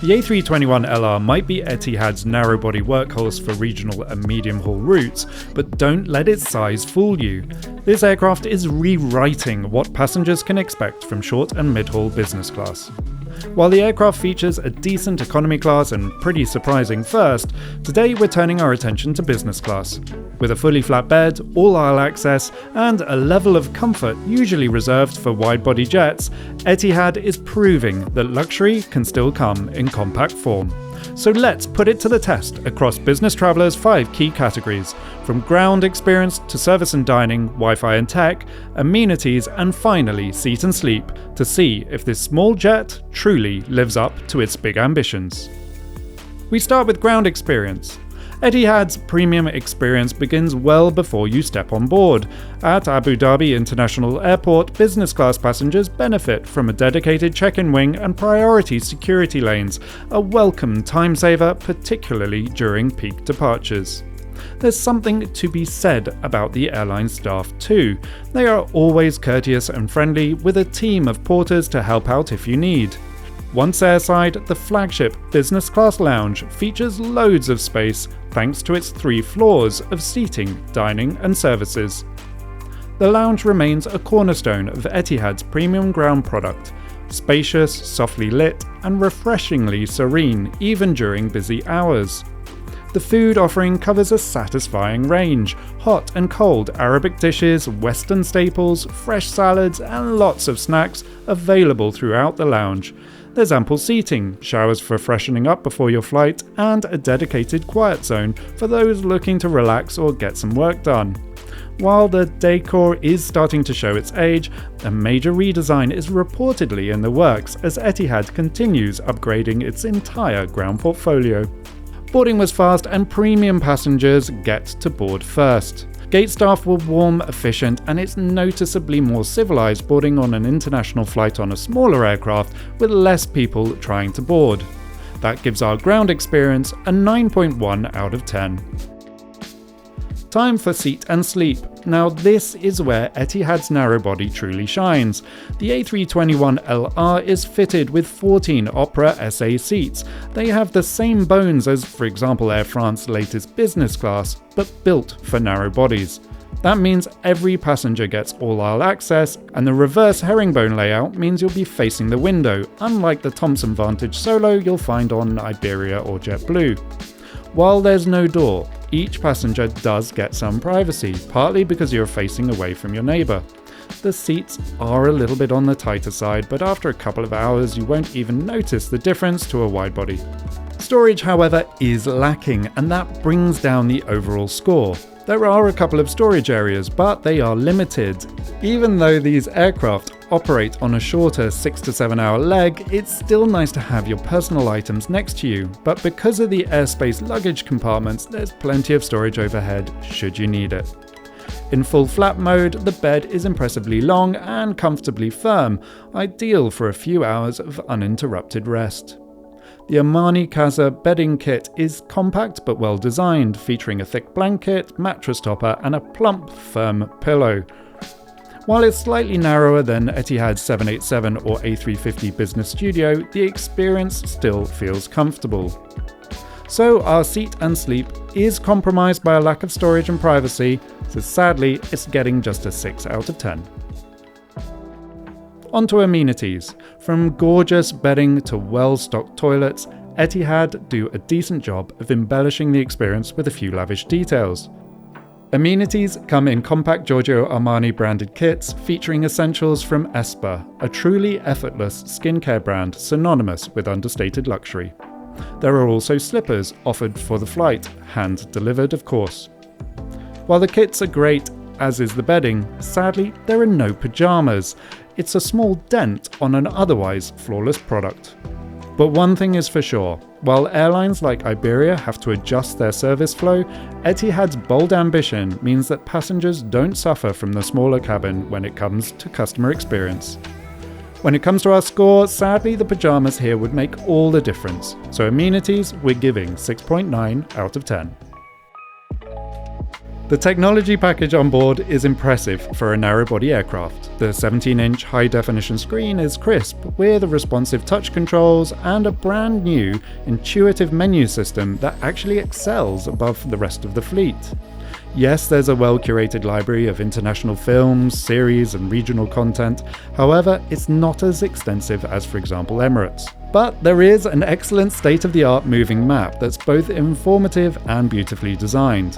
The A321LR might be Etihad's narrow-body workhorse for regional and medium-haul routes, but don't let its size fool you. This aircraft is rewriting what passengers can expect from short and mid-haul business class. While the aircraft features a decent economy class and pretty surprising first, today we're turning our attention to business class. With a fully flat bed, all-aisle access, and a level of comfort usually reserved for wide-body jets, Etihad is proving that luxury can still come in compact form. So let's put it to the test across business travellers' 5 key categories, from ground experience to service and dining, Wi-Fi and tech, amenities, and finally seat and sleep, to see if this small jet truly lives up to its big ambitions. We start with ground experience. Etihad's premium experience begins well before you step on board. At Abu Dhabi International Airport, business class passengers benefit from a dedicated check-in wing and priority security lanes, a welcome time saver, particularly during peak departures. There's something to be said about the airline staff too. They are always courteous and friendly, with a team of porters to help out if you need. Once airside, the flagship business class lounge features loads of space thanks to its 3 floors of seating, dining and services. The lounge remains a cornerstone of Etihad's premium ground product, spacious, softly lit and refreshingly serene even during busy hours. The food offering covers a satisfying range: hot and cold Arabic dishes, Western staples, fresh salads and lots of snacks available throughout the lounge. There's ample seating, showers for freshening up before your flight, and a dedicated quiet zone for those looking to relax or get some work done. While the decor is starting to show its age, a major redesign is reportedly in the works as Etihad continues upgrading its entire ground portfolio. Boarding was fast and premium passengers get to board first. Gate staff were warm, efficient, and it's noticeably more civilized boarding on an international flight on a smaller aircraft with less people trying to board. That gives our ground experience a 9.1 out of 10. Time for seat and sleep. Now this is where Etihad's narrowbody truly shines. The A321LR is fitted with 14 Opera SA seats. They have the same bones as, for example, Air France's latest business class, but built for narrow bodies. That means every passenger gets all-aisle access, and the reverse herringbone layout means you'll be facing the window, unlike the Thomson Vantage Solo you'll find on Iberia or JetBlue. While there's no door, each passenger does get some privacy, partly because you're facing away from your neighbour. The seats are a little bit on the tighter side, but after a couple of hours you won't even notice the difference to a wide body. Storage, however, is lacking, and that brings down the overall score. There are a couple of storage areas, but they are limited. Even though these aircraft operate on a shorter 6 to 7 hour leg, it's still nice to have your personal items next to you, but because of the airspace luggage compartments, there's plenty of storage overhead should you need it. In full flap mode, the bed is impressively long and comfortably firm, ideal for a few hours of uninterrupted rest. The Armani Casa bedding kit is compact but well designed, featuring a thick blanket, mattress topper and a plump, firm pillow. While it's slightly narrower than Etihad's 787 or A350 Business Studio, the experience still feels comfortable. So our seat and sleep is compromised by a lack of storage and privacy, so sadly it's getting just a 6 out of 10. Onto amenities. From gorgeous bedding to well-stocked toilets, Etihad do a decent job of embellishing the experience with a few lavish details. Amenities come in compact Giorgio Armani branded kits featuring essentials from Espa, a truly effortless skincare brand synonymous with understated luxury. There are also slippers offered for the flight, hand-delivered of course. While the kits are great, as is the bedding, sadly there are no pyjamas. It's a small dent on an otherwise flawless product. But one thing is for sure, while airlines like Iberia have to adjust their service flow, Etihad's bold ambition means that passengers don't suffer from the smaller cabin when it comes to customer experience. When it comes to our score, sadly the pyjamas here would make all the difference, so amenities we're giving 6.9 out of 10. The technology package on board is impressive for a narrow-body aircraft. The 17-inch high-definition screen is crisp, with responsive touch controls and a brand new, intuitive menu system that actually excels above the rest of the fleet. Yes, there's a well-curated library of international films, series, and regional content. However, it's not as extensive as, for example, Emirates. But there is an excellent state-of-the-art moving map that's both informative and beautifully designed.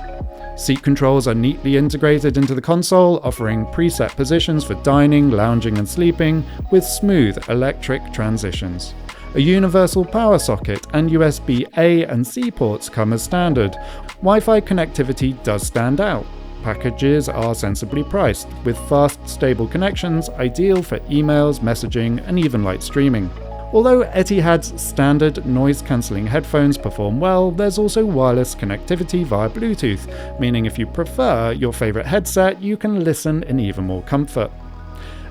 Seat controls are neatly integrated into the console, offering preset positions for dining, lounging, and sleeping, with smooth electric transitions. A universal power socket and USB-A and C ports come as standard. Wi-Fi connectivity does stand out. Packages are sensibly priced, with fast, stable connections ideal for emails, messaging, and even light streaming. Although Etihad's standard noise-cancelling headphones perform well, there's also wireless connectivity via Bluetooth, meaning if you prefer your favourite headset, you can listen in even more comfort.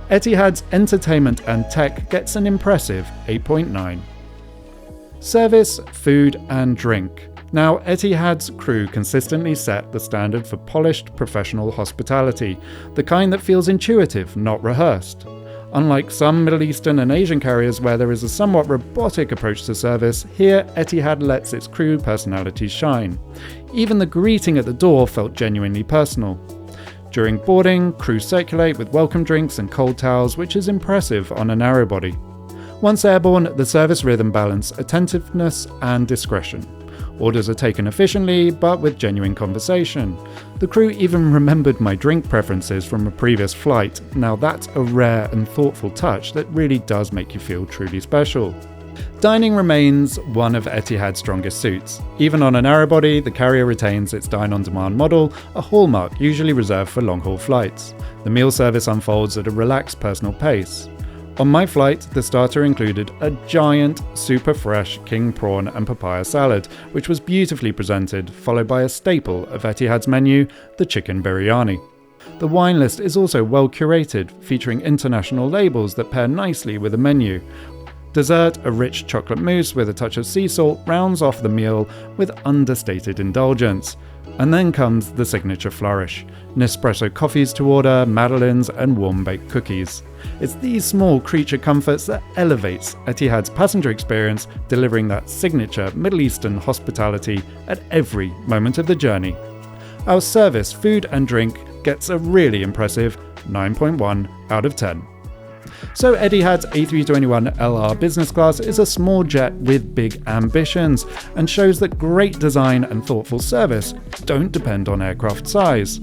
Etihad's entertainment and tech gets an impressive 8.9. Service, food and drink. Now, Etihad's crew consistently set the standard for polished professional hospitality, the kind that feels intuitive, not rehearsed. Unlike some Middle Eastern and Asian carriers where there is a somewhat robotic approach to service, here Etihad lets its crew personalities shine. Even the greeting at the door felt genuinely personal. During boarding, crew circulate with welcome drinks and cold towels, which is impressive on a narrow-body. Once airborne, the service rhythm balance attentiveness and discretion. Orders are taken efficiently, but with genuine conversation. The crew even remembered my drink preferences from a previous flight. Now that's a rare and thoughtful touch that really does make you feel truly special. Dining remains one of Etihad's strongest suits. Even on a narrow-body, the carrier retains its dine-on-demand model, a hallmark usually reserved for long-haul flights. The meal service unfolds at a relaxed personal pace. On my flight, the starter included a giant, super fresh king prawn and papaya salad, which was beautifully presented, followed by a staple of Etihad's menu, the chicken biryani. The wine list is also well curated, featuring international labels that pair nicely with the menu. Dessert, a rich chocolate mousse with a touch of sea salt, rounds off the meal with understated indulgence. And then comes the signature flourish: Nespresso coffees to order, madeleines and warm-baked cookies. It's these small creature comforts that elevates Etihad's passenger experience, delivering that signature Middle Eastern hospitality at every moment of the journey. Our service, food and drink gets a really impressive 9.1 out of 10. So Etihad's A321LR business class is a small jet with big ambitions, and shows that great design and thoughtful service don't depend on aircraft size.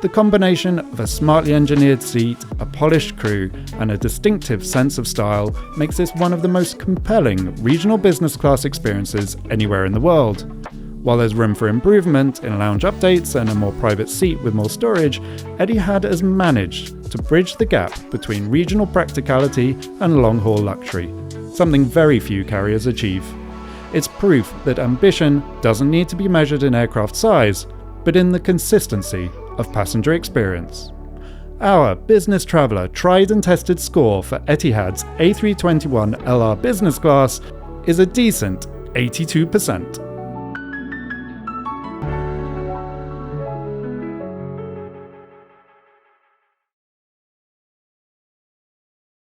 The combination of a smartly engineered seat, a polished crew, and a distinctive sense of style makes this one of the most compelling regional business class experiences anywhere in the world. While there's room for improvement in lounge updates and a more private seat with more storage, Etihad has managed to bridge the gap between regional practicality and long-haul luxury, something very few carriers achieve. It's proof that ambition doesn't need to be measured in aircraft size, but in the consistency of passenger experience. Our business traveller tried and tested score for Etihad's A321LR business class is a decent 82%.